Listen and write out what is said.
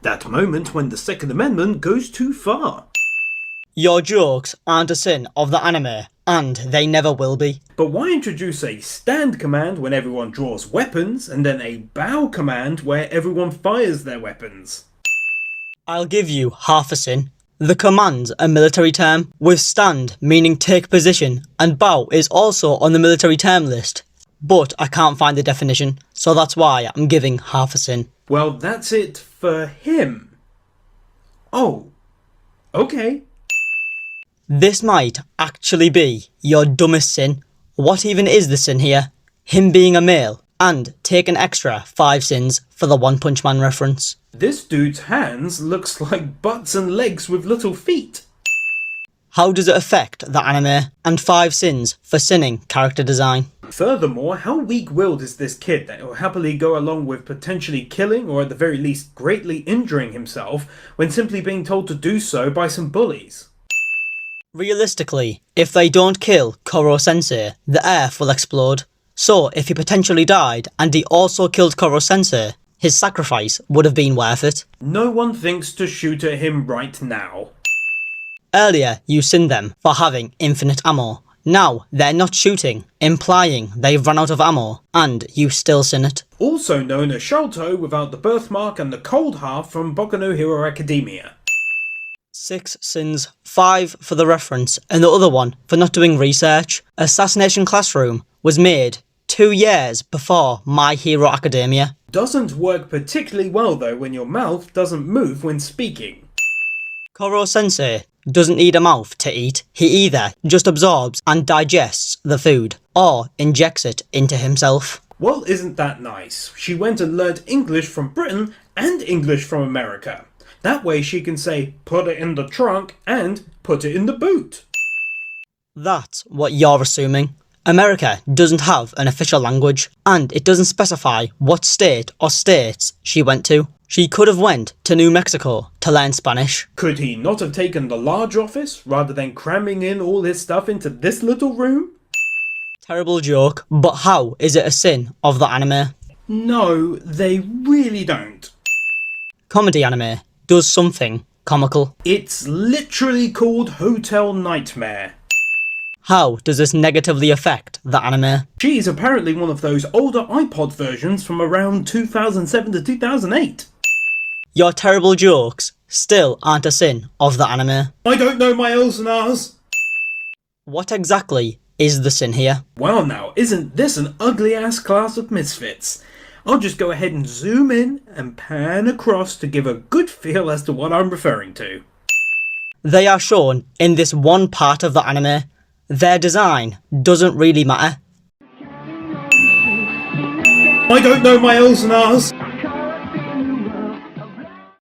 That moment when the Second Amendment goes too far. Your jokes aren't a sin of the anime, and they never will be. But why introduce a stand command when everyone draws weapons, and then a bow command where everyone fires their weapons? I'll give you half a sin. The command's a military term, with stand meaning take position, and bow is also on the military term list. But I can't find the definition, so that's why I'm giving half a sin. Well, that's it for him. Oh, okay. This might actually be your dumbest sin. What even is the sin here? Him being a male, and take an extra 5 sins for the One Punch Man reference. This dude's hands looks like butts and legs with little feet. How does it affect the anime? And 5 sins for sinning character design. Furthermore, how weak-willed is this kid that will happily go along with potentially killing or at the very least greatly injuring himself when simply being told to do so by some bullies? Realistically, if they don't kill Koro-sensei, the earth will explode. So if he potentially died and he also killed Koro-sensei, his sacrifice would have been worth it. No one thinks to shoot at him right now. Earlier you sinned them for having infinite ammo. Now they're not shooting, implying they've run out of ammo, and you still sin it. Also known as Sholto without the birthmark and the cold heart from Boku no Hero Academia. 6 sins, 5 for the reference, and the other one for not doing research. Assassination Classroom was made 2 years before My Hero Academia. Doesn't work particularly well though when your mouth doesn't move when speaking. Koro-sensei doesn't need a mouth to eat. He either just absorbs and digests the food, or injects it into himself. Well, isn't that nice? She went and learned English from Britain and English from America. That way she can say, put it in the trunk and put it in the boot. That's what you're assuming. America doesn't have an official language, and it doesn't specify what state or states she went to. She could have went to New Mexico to learn Spanish. Could he not have taken the large office rather than cramming in all his stuff into this little room? Terrible joke, but how is it a sin of the anime? No, they really don't. Comedy anime does something comical. It's literally called Hotel Nightmare. How does this negatively affect the anime? She's apparently one of those older iPod versions from around 2007 to 2008. Your terrible jokes still aren't a sin of the anime. I don't know my L's and R's. What exactly is the sin here? Well now, isn't this an ugly ass class of misfits? I'll just go ahead and zoom in and pan across to give a good feel as to what I'm referring to. They are shown in this one part of the anime. Their design doesn't really matter. I don't know my L's and R's.